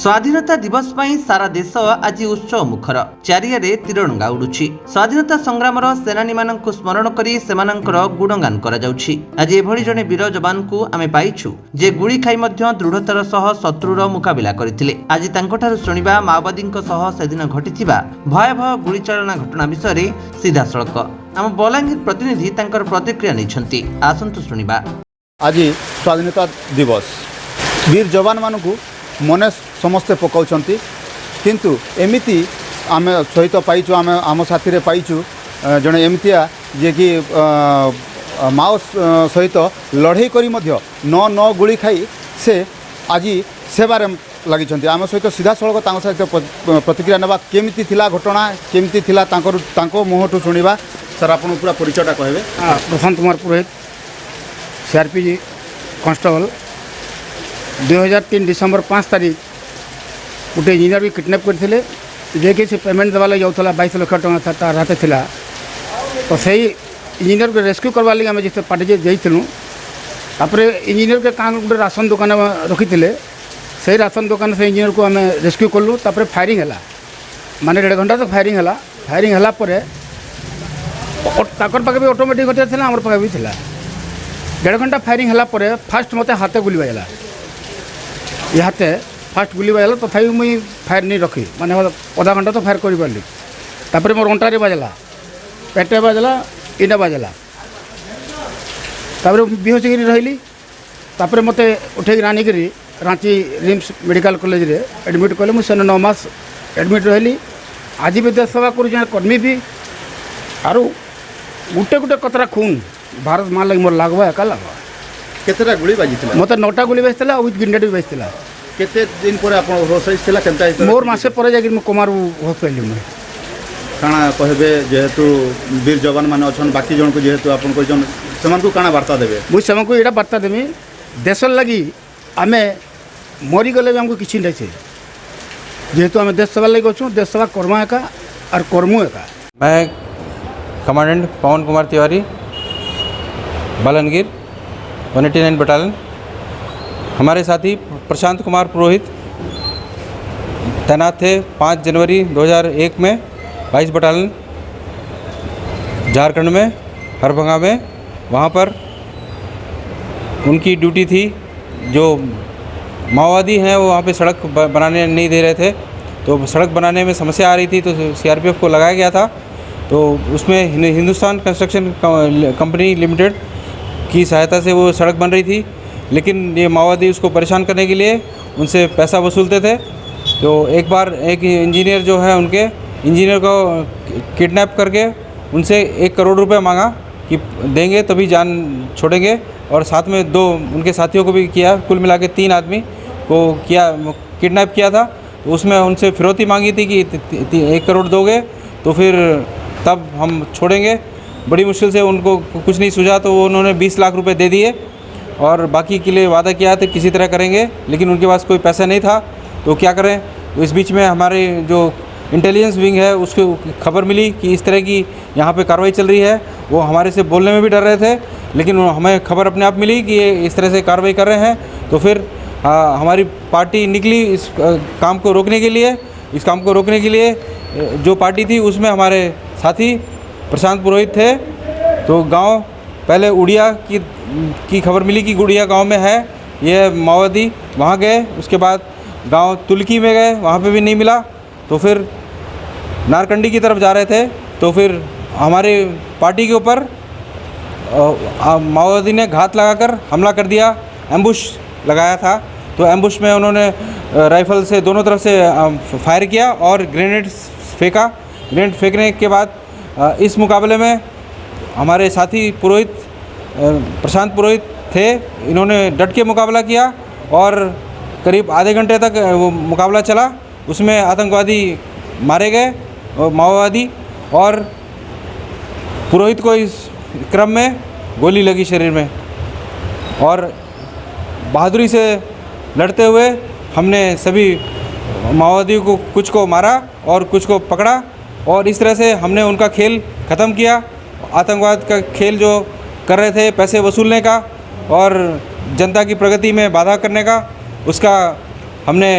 स्वाधीनता दिवस पर सारा देश आज उत्सव मुखर चारियारे तिरंगा उड़ुछि। स्वाधीनता संग्राम सेनानी मानक स्मरण करी सेमानंकर गुणगान करा जाउछि। आज एभଳି जने वीर जवान को आमे पाइछु जे गुली खाई मध्य दृढ़तार सह शत्रुर मुकाबिला करथिले। आज तांकोठारु सुनिबा माओवादींक सह सेदिन घटिथिबा भयावह गुलीचालना घटना विषय सीधा सड़क आम बलांगीर प्रतिनिधि तांकर प्रतिक्रिया नैछन्ति। आसंतु सुनिबा। आज स्वाधीनता दिवस वीर जवान मानकु मने समस्ते पकाउछन्ति किंतु एमिति आमे सहित पाइछु आम साथी रे पाइछु जने एमितिया जे कि माओ सहित लड़ाई करी मध्य न गुली खाई से आज सेवारे लागिछन्ति। आम सहित सीधा सड़क तांको सहित प्रतिक्रिया नेबा केमिति थिला घटना केमिति थिला तांको मुहठु सुनिबा। सर आपन पूरा परिचयटा कहबे। प्रशांत कुमार पुरोहित सीआरपीजी कांस्टेबल 2003 डिसेम्बर 5 तारीख गोटे इंजीनियर भी किडनैप करते जे से पेमेंट देवा लगे जाऊला 22 लाख टका तार हाथ था। तो सही इंजीनियर को रेस्क्यू करवा लगे आम जिते पार्टी जाइलु तापर इंजीनियर के कहाँ गोटे राशन दुकान रखी से राशन दुकान से इंजीनियर को आम रेस्क्यू कलु। तापर फायरिंग है माने 1.5 घंटा तक फायरिंग है पाखे भी ऑटोमेटिक हथियार था आम पाखे भी था। 1.5 घंटा फायरिंग है फास्ट मत हाथ गुली बाजला ये हाथे फास्ट गुली बाजला तथापि मुई फायर नहीं रखी माने आधा घंटा तो फायर कर पारि। तापर मोर अंटारे बाजला पेटे बाजला इना बाजला तापर बेहोश होकर रही। तापर मत उठे आनिक रांची रिम्स मेडिकल कॉलेज रे एडमिट कले मुझे 9 मास एडमिट रही। आज भी देश सेवा कर्मी भी आरु गुटे गुटे कतरा खून भारत माँ लगे मोर लगवा एका लगवा। केतेटा गुली बाजी मत 9टा गुली बाजला विथ ग्रेनेड भी बाजला। केते दिन पर आप होसला केमता मोर मासे पर जाकर मुझे कोमार होश पाइली मुझे काଣା कहबे जेहेतु वीर जवान माने अछन बाकी जन को जेहेतु आपन को जन समान को काଣା वार्ता देबे। मुझे समान को एटा वार्ता देमी देश लगी आमे मरी गले भी हमको किछि नै छै जेहेतु आमे देश सेवा लगी अछु देश सेवा कर्मा एका और कर्मु एका। मैं कमांडेंट पवन कुमार तिवारी बलांगीर 189 बटालियन। हमारे साथी प्रशांत कुमार पुरोहित तैनात थे 5 जनवरी 2001 में 22 बटालियन झारखंड में हरभंगा में। वहाँ पर उनकी ड्यूटी थी जो माओवादी हैं वो वहाँ पे सड़क बनाने नहीं दे रहे थे तो सड़क बनाने में समस्या आ रही थी तो सीआरपीएफ को लगाया गया था। तो उसमें हिंदुस्तान कंस्ट्रक्शन कंपनी लिमिटेड की सहायता से वो सड़क बन रही थी लेकिन ये माओवादी उसको परेशान करने के लिए उनसे पैसा वसूलते थे। तो एक बार एक इंजीनियर जो है उनके इंजीनियर को किडनैप करके उनसे 1 करोड़ रुपए मांगा कि देंगे तभी जान छोड़ेंगे और साथ में 2 उनके साथियों को भी किया। कुल मिला के 3 आदमी को किडनैप किया था। तो उसमें उनसे फिरौती मांगी थी कि 1 करोड़ दोगे तो फिर तब हम छोड़ेंगे। बड़ी मुश्किल से उनको कुछ नहीं सूझा तो उन्होंने 20 लाख रुपए दे दिए और बाकी के लिए वादा किया था किसी तरह करेंगे लेकिन उनके पास कोई पैसा नहीं था तो क्या करें। तो इस बीच में हमारे जो इंटेलिजेंस विंग है उसको खबर मिली कि इस तरह की यहाँ पे कार्रवाई चल रही है। वो हमारे से बोलने में भी डर रहे थे लेकिन हमें खबर अपने आप मिली कि ये इस तरह से कार्रवाई कर रहे हैं। तो फिर हमारी पार्टी निकली इस काम को रोकने के लिए। इस काम को रोकने के लिए जो पार्टी थी उसमें हमारे साथी प्रशांत पुरोहित थे। तो गांव पहले उड़िया की खबर मिली कि गुड़िया गांव में है ये माओवादी, वहाँ गए। उसके बाद गांव तुलकी में गए, वहाँ पे भी नहीं मिला। तो फिर नारकंडी की तरफ जा रहे थे तो फिर हमारे पार्टी के ऊपर माओवादी ने घात लगाकर हमला कर दिया, एम्बुश लगाया था। तो एम्बुश में उन्होंने राइफल से दोनों तरफ से फायर किया और ग्रेनेड फेंका। ग्रेनेड फेंकने के बाद इस मुकाबले में हमारे साथी पुरोहित प्रशांत पुरोहित थे, इन्होंने डट के मुकाबला किया और करीब आधे घंटे तक वो मुकाबला चला। उसमें आतंकवादी मारे गए और माओवादी, और पुरोहित को इस क्रम में गोली लगी शरीर में। और बहादुरी से लड़ते हुए हमने सभी माओवादियों को कुछ को मारा और कुछ को पकड़ा और इस तरह से हमने उनका खेल ख़त्म किया। आतंकवाद का खेल जो कर रहे थे पैसे वसूलने का और जनता की प्रगति में बाधा करने का, उसका हमने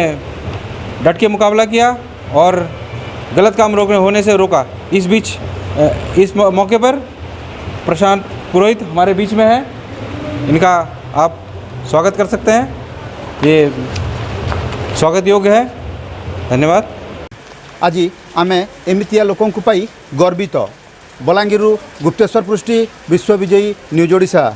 डट के मुकाबला किया और गलत काम होने से रोका। इस बीच इस मौके पर प्रशांत पुरोहित हमारे बीच में है, इनका आप स्वागत कर सकते हैं, ये स्वागत योग्य है। धन्यवाद। आज आम एमतिया लोकों गर्वित। बलांगीर गुप्तेश्वर पृष्टि विश्वविजयी न्यूज ओडिशा।